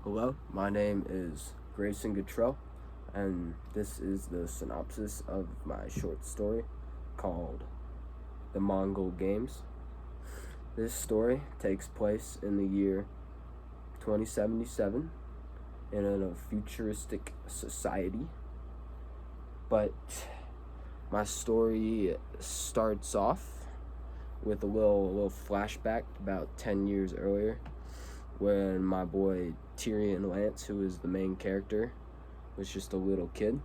Hello, my name is Grayson Guttrell, and this is the synopsis of my short story called The Mongol Games. This story takes place in the year 2077 in a futuristic society, but my story starts off with a little flashback about 10 years earlier when my boy Tyrion Lance, who is the main character, was just a little kid.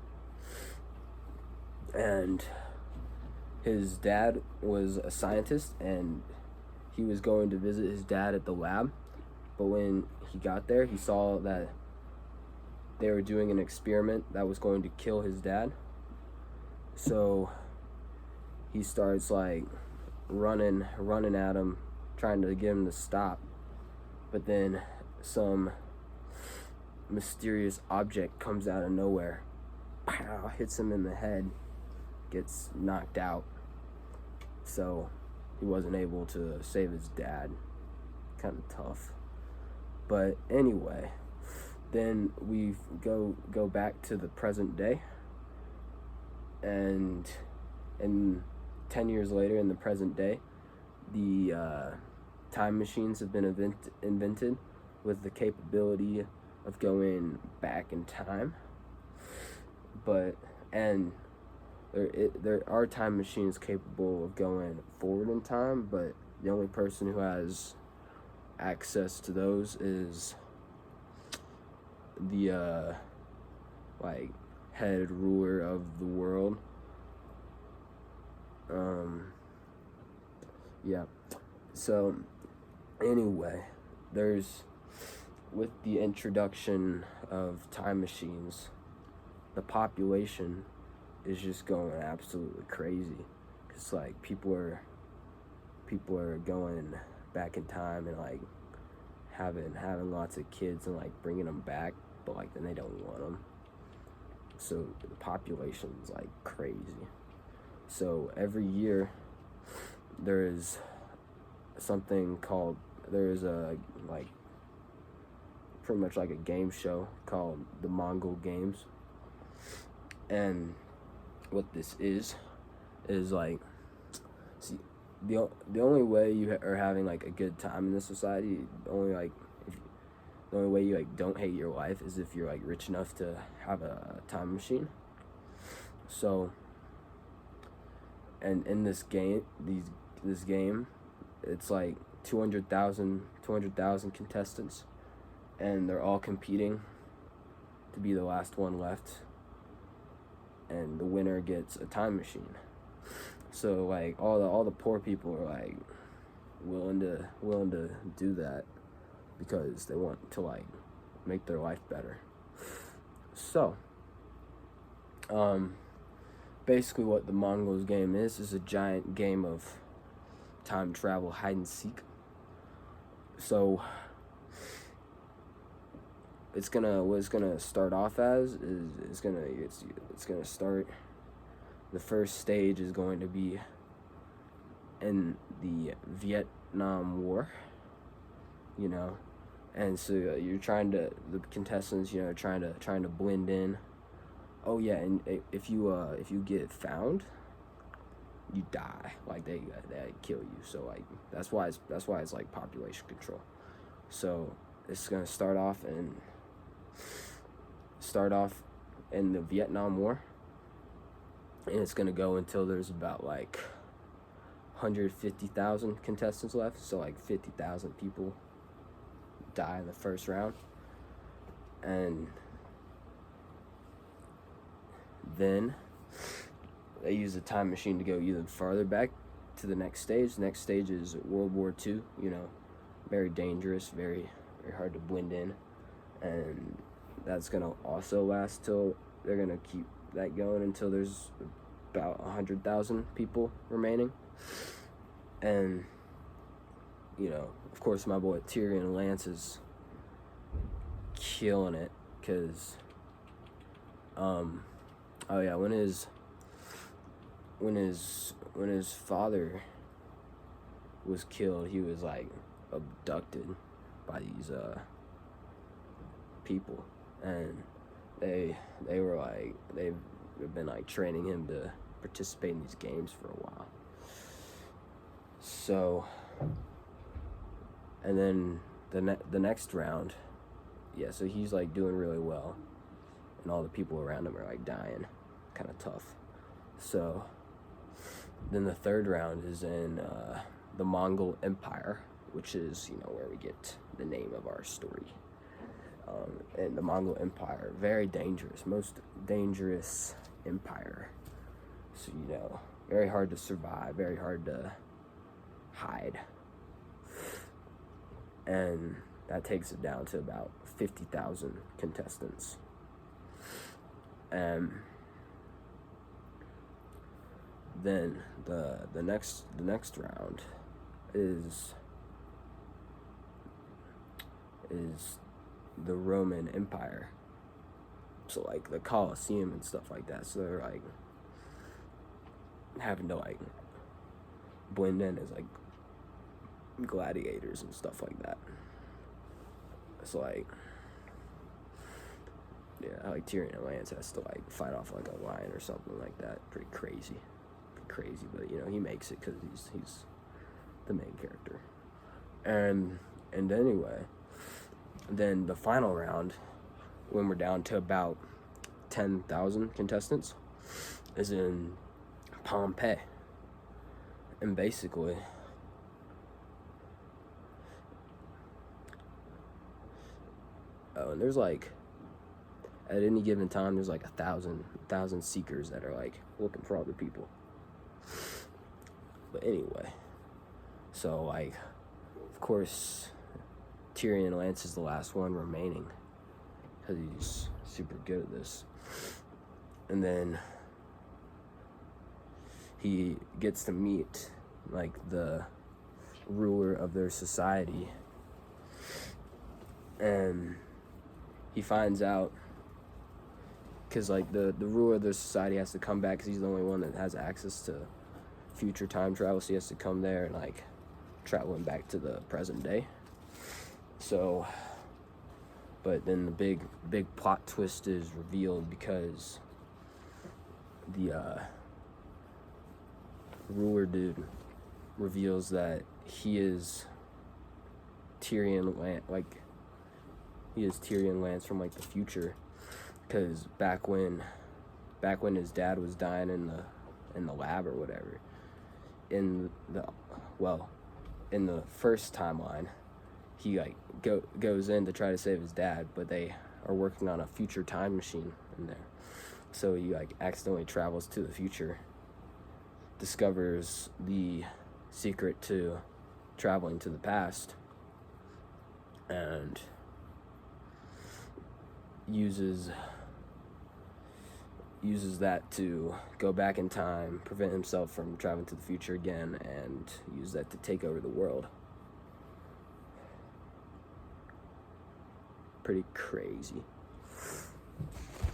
And his dad was a scientist, and he was going to visit his dad at the lab. But when he got there, he saw that they were doing an experiment that was going to kill his dad. So he starts like running at him, trying to get him to stop. But then some mysterious object comes out of nowhere, pow, hits him in the head, gets knocked out. So he wasn't able to save his dad. Kind of tough. But anyway, then we go back to the present day, and 10 years later in the present day, the time machines have been invented with the capability of going back in time. There are time machines capable of going forward in time, but the only person who has access to those is the head ruler of the world. Yeah. So anyway, with the introduction of time machines, the population is just going absolutely crazy. Cause like people are going back in time and like having lots of kids and like bringing them back, but like then they don't want them. So the population's like crazy. So every year there is pretty much like a game show called the Mongol Games. And what this is like, see, the only way you are having like a good time in this society, the only way you like don't hate your life is if you're like rich enough to have a time machine. So, and in this game, it's like 200,000 contestants, and they're all competing to be the last one left, and the winner gets a time machine. So like all the poor people are like willing to do that because they want to like make their life better. So basically what the Mongols game is a giant game of time travel hide and seek. So what it's gonna start off as is it's gonna start. The first stage is going to be in the Vietnam War, and so the contestants, trying to blend in. Oh yeah, and if you get found, you die. Like they kill you. So like that's why it's like population control. So it's gonna start off in the Vietnam War, and it's gonna go until there's about like 150,000 contestants left. So like 50,000 people die in the first round, and then they use a time machine to go even farther back to the next stage. The next stage is World War II. Very dangerous, very very hard to blend in, and that's gonna also last till they're gonna keep that going until there's about 100,000 people remaining. And of course my boy Tyrion Lance is killing it, because oh yeah, when his father was killed, he was like abducted by people, and they were like they've been like training him to participate in these games for a while. So, and then the next round, yeah, so he's like doing really well, and all the people around him are like dying, kind of tough. So then the third round is in the Mongol Empire, which is, you know, where we get the name of our story. And the Mongol Empire, very dangerous, most dangerous empire. So, you know, very hard to survive, very hard to hide. And that takes it down to about 50,000 contestants. And then the next round is the Roman Empire. So like the Colosseum and stuff like that. So they're like having to like blend in as like gladiators and stuff like that. It's like, yeah, like Tyrion Lance has to like fight off like a lion or something like that. Pretty crazy, but you know, he makes it because he's the main character. And anyway, then the final round, when we're down to about 10,000 contestants, is in Pompeii. And basically, and there's like, at any given time, there's like 1,000 seekers that are like looking for other people. But anyway, so like, of course, Tyrion Lance is the last one remaining because he's super good at this. And then he gets to meet like the ruler of their society, and he finds out because like the ruler of their society has to come back because he's the only one that has access to future time travel, so he has to come there and like traveling back to the present day. So, but then the big plot twist is revealed because the ruler dude reveals that he is Tyrion Lance, like he is Tyrion Lance from like the future, because back when his dad was dying in the lab or whatever, in the first timeline, he like goes in to try to save his dad, but they are working on a future time machine in there. So he like accidentally travels to the future, discovers the secret to traveling to the past, and uses that to go back in time, prevent himself from traveling to the future again, and use that to take over the world. Pretty crazy.